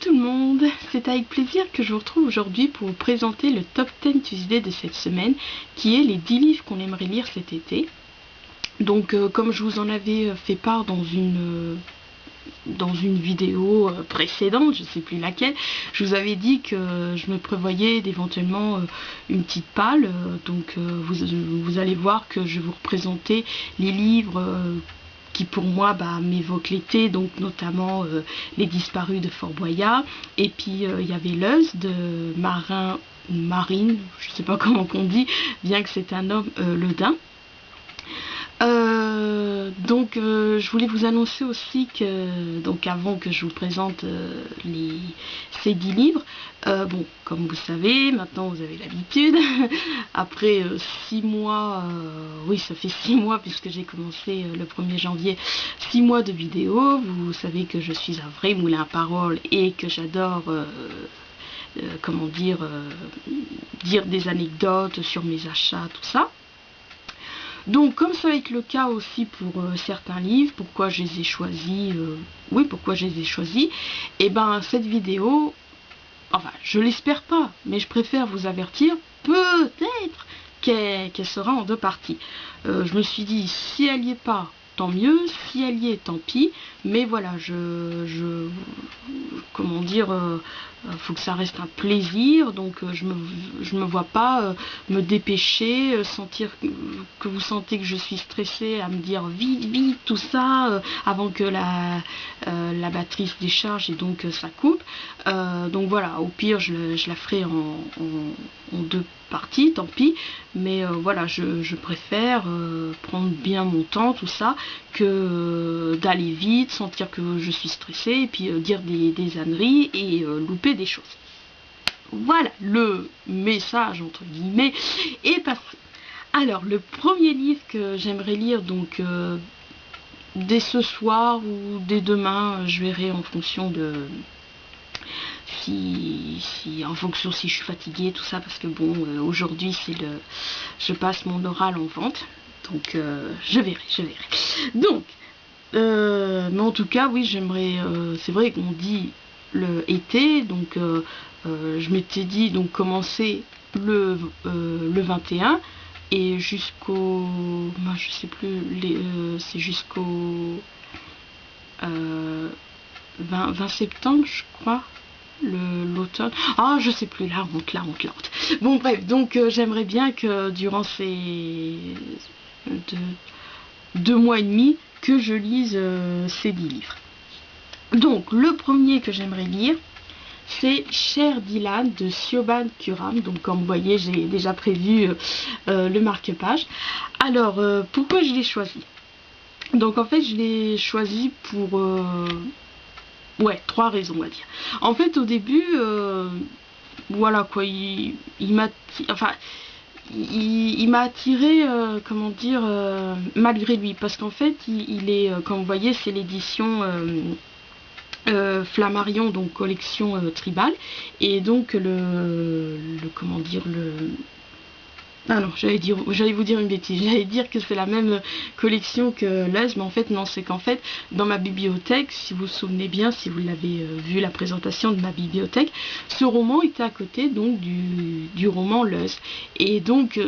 tout le monde, c'est avec plaisir que je vous retrouve aujourd'hui pour vous présenter le Top 10 Tuesday de cette semaine, qui est les 10 livres qu'on aimerait lire cet été. Donc comme je vous en avais fait part dans une vidéo précédente, je ne sais plus laquelle, je vous avais dit que je me prévoyais d'éventuellement une petite palle, donc vous allez voir que je vais vous représenter les livres qui pour moi m'évoquent l'été, donc notamment Les Disparus de Fort Boyard, et puis il y avait Luz de Marine, je ne sais pas comment on dit, bien que c'est un homme Le Dain. Donc je voulais vous annoncer aussi que, donc avant que je vous présente ces 10 livres, bon, comme vous savez, maintenant vous avez l'habitude, après 6 mois, oui ça fait 6 mois puisque j'ai commencé le 1er janvier, 6 mois de vidéos, vous savez que je suis un vrai moulin à paroles et que j'adore comment dire des anecdotes sur mes achats, tout ça. Donc comme ça va être le cas aussi pour certains livres, pourquoi je les ai choisis, et ben cette vidéo, enfin je l'espère pas, mais je préfère vous avertir, peut-être qu'elle sera en 2 parties. Je me suis dit, si elle y est pas, tant mieux, si elle y est, tant pis, mais voilà, comment dire, faut que ça reste un plaisir, donc je me vois pas me dépêcher, sentir que vous sentez que je suis stressée, à me dire vite, vite, tout ça, avant que la batterie se décharge et donc ça coupe. Donc voilà, au pire je la ferai en 2 parties, tant pis, mais voilà, je préfère prendre bien mon temps, tout ça, que d'aller vite, sentir que je suis stressée et puis dire des âneries et louper des choses. Voilà, le message entre guillemets est passé. Alors le premier livre que j'aimerais lire, donc dès ce soir ou dès demain, je verrai en fonction de en fonction si je suis fatiguée, tout ça, parce que bon, aujourd'hui je passe mon oral en vente, donc je verrai. Donc mais en tout cas oui, j'aimerais, c'est vrai qu'on dit le été, donc je m'étais dit donc commencer le 21 et jusqu'au, je sais plus, c'est jusqu'au 20 septembre je crois, l'automne, je sais plus, la honte. Bon bref, donc j'aimerais bien que durant ces 2 mois et demi que je lise ces 10 livres. Donc le premier que j'aimerais lire, c'est Cher Dylan de Siobhan Kuram. Donc comme vous voyez, j'ai déjà prévu le marque-page. Alors pourquoi je l'ai choisi? Donc en fait je l'ai choisi pour 3 raisons, on va dire. En fait au début voilà quoi, il m'a attiré, comment dire, malgré lui, parce qu'en fait il est, comme vous voyez, c'est l'édition Flammarion, donc collection tribale, et donc comment dire, j'allais vous dire une bêtise, j'allais dire que c'est la même collection que Luz, mais en fait non, c'est qu'en fait dans ma bibliothèque, si vous vous souvenez bien, si vous l'avez vu la présentation de ma bibliothèque, ce roman était à côté donc du roman Luz, et donc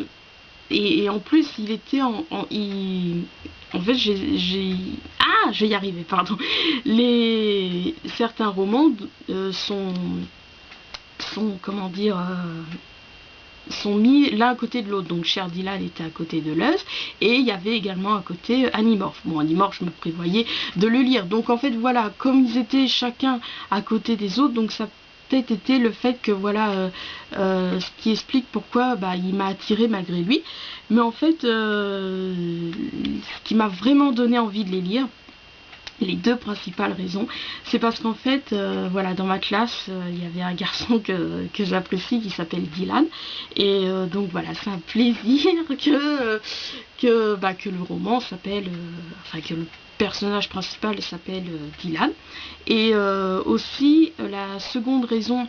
et en plus il était en fait je vais y arriver, pardon. Certains romans sont comment dire, sont mis l'un à côté de l'autre. Donc Cher Dylan était à côté de Luz, et il y avait également à côté Animorph. Bon, Animorph, je me prévoyais de le lire. Donc en fait voilà, comme ils étaient chacun à côté des autres, donc ça peut-être été le fait que voilà, ce qui explique pourquoi il m'a attiré malgré lui. Mais en fait ce qui m'a vraiment donné envie de les lire, les 2 principales raisons, c'est parce qu'en fait voilà, dans ma classe il y avait un garçon que j'apprécie qui s'appelle Dylan, et donc voilà, c'est un plaisir que le roman s'appelle, que le personnage principal s'appelle Dylan. Et aussi la seconde raison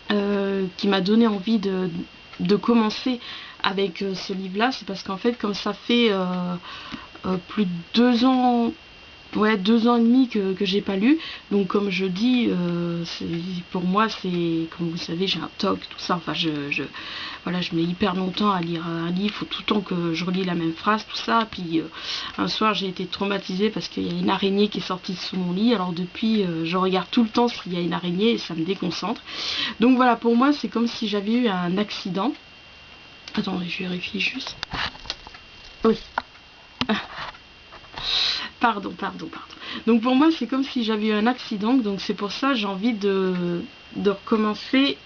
qui m'a donné envie de commencer avec ce livre là, c'est parce qu'en fait comme ça fait plus de 2 ans ouais, 2 ans et demi que j'ai pas lu. Donc comme je dis, pour moi c'est, comme vous savez, j'ai un TOC, tout ça. Enfin, voilà, je mets hyper longtemps à lire un livre, faut tout le temps que je relis la même phrase, tout ça. Puis un soir j'ai été traumatisée parce qu'il y a une araignée qui est sortie sous mon lit. Alors depuis, je regarde tout le temps s'il y a une araignée et ça me déconcentre. Donc voilà, pour moi c'est comme si j'avais eu un accident. Attendez, je vérifie juste. Oui. Pardon. Donc pour moi, c'est comme si j'avais eu un accident. Donc c'est pour ça que j'ai envie de recommencer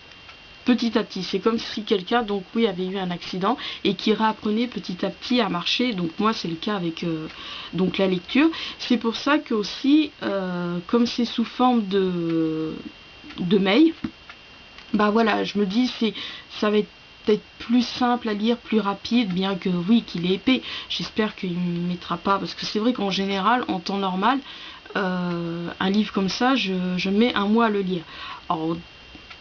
petit à petit. C'est comme si quelqu'un, donc oui, avait eu un accident et qui réapprenait petit à petit à marcher. Donc moi, c'est le cas avec donc la lecture. C'est pour ça que aussi, comme c'est sous forme de mail, bah voilà, je me dis, ça va être peut-être plus simple à lire, plus rapide, bien que oui, qu'il est épais. J'espère qu'il ne mettra pas, parce que c'est vrai qu'en général, en temps normal, un livre comme ça, je mets un mois à le lire. Alors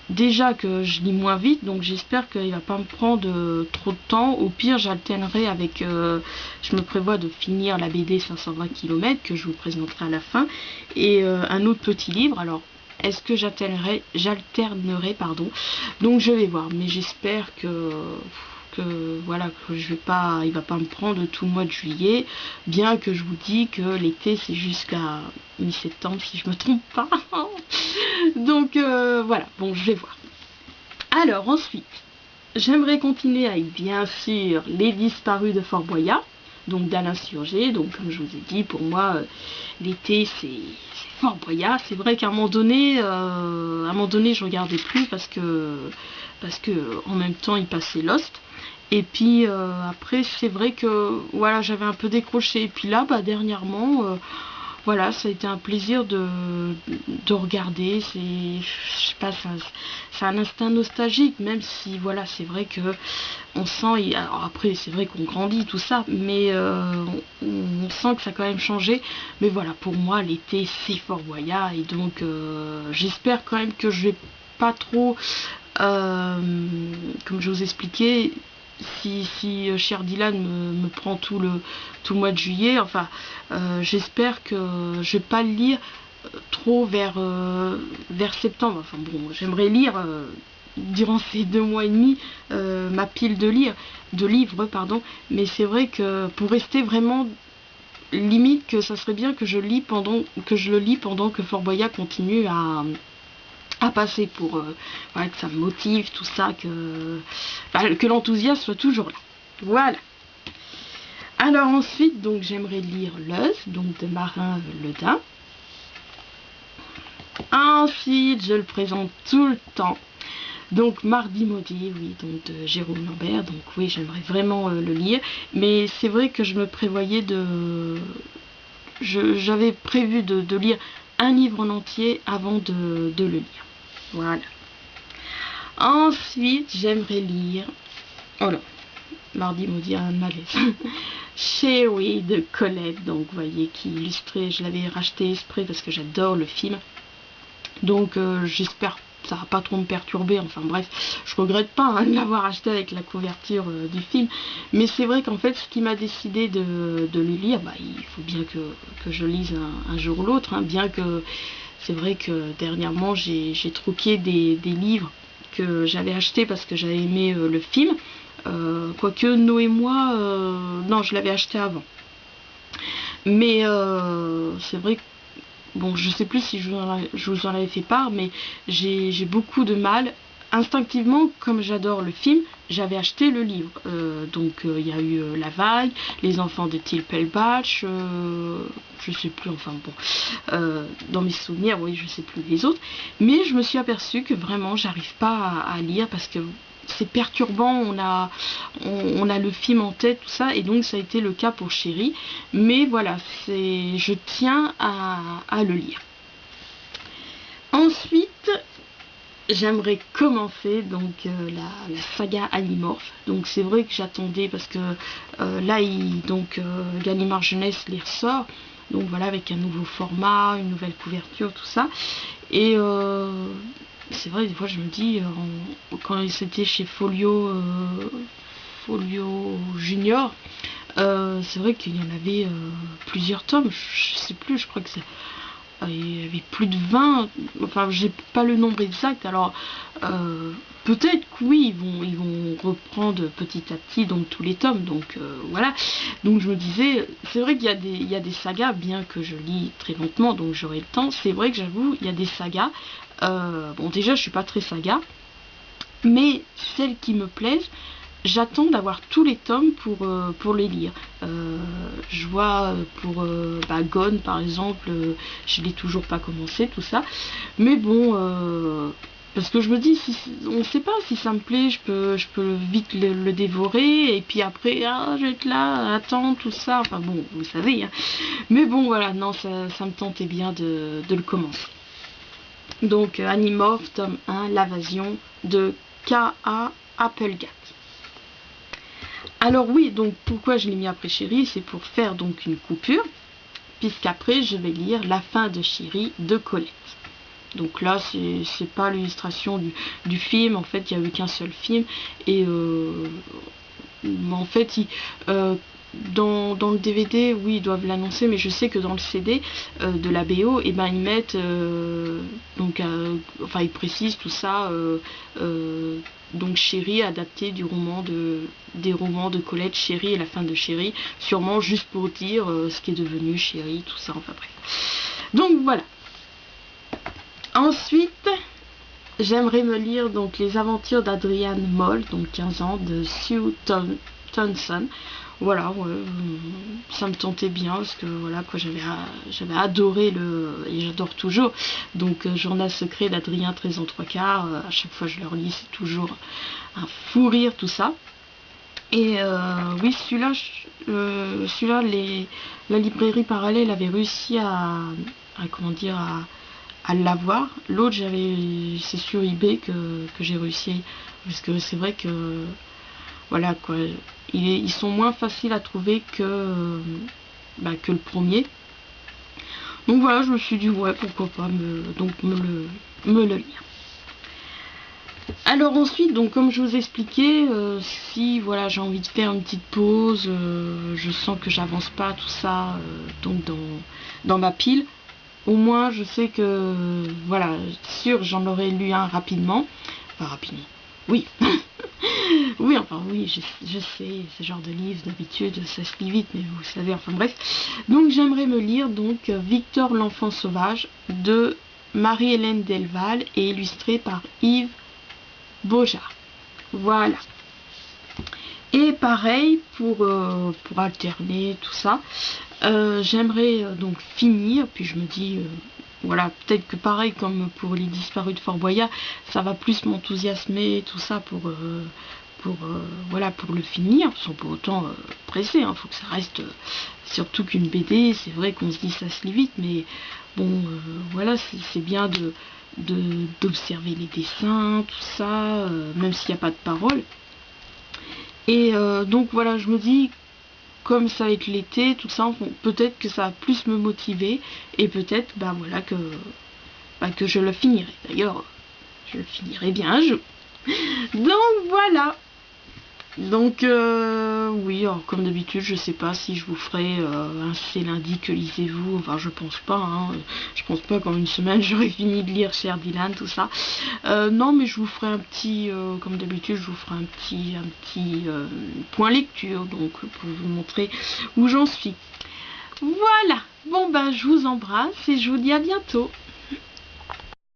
déjà que je lis moins vite, donc j'espère qu'il va pas me prendre trop de temps. Au pire, j'alternerai avec, je me prévois de finir la BD 520 km que je vous présenterai à la fin, et un autre petit livre. Alors est-ce que j'alternerai, pardon. Donc je vais voir, mais j'espère que voilà, que je vais pas, il va pas me prendre tout le mois de juillet, bien que je vous dis que l'été c'est jusqu'à mi-septembre si je me trompe pas. Donc voilà, bon, je vais voir. Alors ensuite, j'aimerais continuer avec bien sûr Les Disparus de Fort Boyard, donc d'Alain Surgé. Donc comme je vous ai dit, pour moi l'été c'est Fort Boyard. C'est vrai qu'à un moment donné, je regardais plus parce que en même temps il passait Lost. Et puis après c'est vrai que voilà, j'avais un peu décroché. Et puis là, bah, dernièrement, voilà, ça a été un plaisir de regarder. Je sais pas, c'est un instinct nostalgique, même si voilà, c'est vrai que on sent, alors après c'est vrai qu'on grandit tout ça, mais on sent que ça a quand même changé. Mais voilà, pour moi l'été c'est Fort Boyard, et donc j'espère quand même que je vais pas trop, comme je vous expliquais, si Cher Dylan me prend tout le mois de juillet, enfin j'espère que je vais pas le lire trop vers septembre. Enfin bon, j'aimerais lire durant ces 2 mois et demi ma pile de livres, pardon, mais c'est vrai que pour rester vraiment limite, que ça serait bien que je le lis pendant que Fort Boyard continue à passer, pour voilà, que ça me motive, tout ça, que l'enthousiasme soit toujours là. Voilà. Alors ensuite, donc j'aimerais lire Leuze, donc de Marin Ledin. Ensuite, je le présente tout le temps. Donc Mardi Maudit, oui, donc de Jérôme Lambert. Donc oui, j'aimerais vraiment le lire. Mais c'est vrai que je me prévoyais j'avais prévu de lire un livre en entier avant de le lire. Voilà. Ensuite, j'aimerais lire... Oh là, Mardi Maudit, un malaise. Chérie de Colette, donc vous voyez, qui illustrait, je l'avais racheté exprès parce que j'adore le film. Donc j'espère que ça va pas trop me perturber, enfin bref, je regrette pas de l'avoir acheté avec la couverture du film, mais c'est vrai qu'en fait ce qui m'a décidé de le lire, bah, il faut bien que je lise un jour ou l'autre, hein, bien que c'est vrai que dernièrement j'ai troqué des livres que j'avais achetés parce que j'avais aimé le film, quoique Noé et moi, non, je l'avais acheté avant, mais c'est vrai que bon, je sais plus si je vous en avais fait part, mais j'ai beaucoup de mal. Instinctivement, comme j'adore le film, j'avais acheté le livre. Donc il y a eu La Vague, Les Enfants de Tilpelbach, je sais plus, enfin bon, dans mes souvenirs, oui, je sais plus les autres. Mais je me suis aperçue que vraiment, j'arrive pas à lire parce que c'est perturbant, on a le film en tête, tout ça, et donc ça a été le cas pour Chérie. Mais voilà, je tiens à le lire. Ensuite, j'aimerais commencer donc la saga Animorph. Donc c'est vrai que j'attendais parce que là, Gallimard Jeunesse les ressort. Donc voilà, avec un nouveau format, une nouvelle couverture, tout ça. Et c'est vrai, des fois je me dis, quand c'était chez Folio Junior, C'est vrai qu'il y en avait plusieurs tomes, je sais plus, je crois que c'est... il y avait plus de 20, enfin j'ai pas le nombre exact, alors peut-être que oui, ils vont reprendre petit à petit donc tous les tomes, donc voilà. Donc je me disais, c'est vrai qu'il y a des sagas, bien que je lis très lentement, donc j'aurai le temps, c'est vrai que j'avoue, il y a des sagas, bon déjà je suis pas très saga, mais celles qui me plaisent, j'attends d'avoir tous les tomes pour les lire. Je vois pour Gone par exemple, je l'ai toujours pas commencé tout ça. Mais bon, parce que je me dis, si, on sait pas si ça me plaît, je peux vite le dévorer. Et puis après, je vais être là, attendre tout ça. Enfin bon, vous savez. Hein. Mais bon, voilà, non, ça me tentait bien de le commencer. Donc Animorph, tome 1, L'Invasion de K.A. Applegate. Alors oui, donc pourquoi je l'ai mis après Chérie, c'est pour faire donc une coupure, puisqu'après je vais lire La fin de Chérie de Colette. Donc là, c'est pas l'illustration du film, en fait il n'y a eu qu'un seul film, et en fait dans le DVD, oui, ils doivent l'annoncer, mais je sais que dans le CD de la BO, et ben ils mettent enfin ils précisent tout ça, donc Chérie adapté des romans de Colette, Chérie et la fin de Chérie, sûrement juste pour dire ce qui est devenu Chérie, tout ça, enfin bref. Donc voilà. Ensuite, j'aimerais me lire donc les aventures d'Adrienne Moll, donc 15 ans, de Sue Thompson. Voilà, ouais, ça me tentait bien parce que voilà quoi, j'avais adoré et j'adore toujours. Donc Journal secret d'Adrien 13 ans 3 quarts, à chaque fois je le relis, c'est toujours un fou rire tout ça. Et oui, celui-là, la librairie parallèle avait réussi à comment dire, à l'avoir. L'autre, c'est sur eBay que j'ai réussi, parce que c'est vrai que voilà quoi, ils sont moins faciles à trouver que le premier. Donc voilà, je me suis dit ouais, pourquoi pas me le lire. Alors ensuite, donc comme je vous expliquais, si voilà j'ai envie de faire une petite pause, je sens que j'avance pas tout ça, donc dans ma pile, au moins je sais que voilà, sûr j'en aurais lu un rapidement, enfin rapidement, oui. Oui, enfin oui, je sais, ce genre de livre d'habitude ça se lit vite, mais vous savez, enfin bref. Donc j'aimerais me lire donc Victor l'enfant sauvage de Marie-Hélène Delval et illustré par Yves Beaujard. Voilà. Et pareil pour alterner tout ça, j'aimerais donc finir, puis je me dis voilà, peut-être que pareil comme pour les disparus de Fort Boyard, ça va plus m'enthousiasmer tout ça pour voilà, pour le finir, sans pour autant presser, hein, faut que ça reste surtout qu'une BD, c'est vrai qu'on se dit ça se lit vite, mais bon voilà, c'est bien d'observer les dessins, tout ça, même s'il n'y a pas de parole. Et donc voilà, je me dis, comme ça avec l'été, tout ça, peut-être que ça va plus me motiver, et peut-être voilà que je le finirai. D'ailleurs, je le finirai bien un jour. Donc voilà. Donc oui, alors, comme d'habitude, je sais pas si je vous ferai un c'est lundi que lisez-vous, enfin je pense pas, hein, je pense pas qu'en une semaine j'aurai fini de lire Cher Dylan, tout ça. Non, mais je vous ferai un petit, comme d'habitude, je vous ferai un petit point lecture, donc pour vous montrer où j'en suis. Voilà, bon je vous embrasse et je vous dis à bientôt.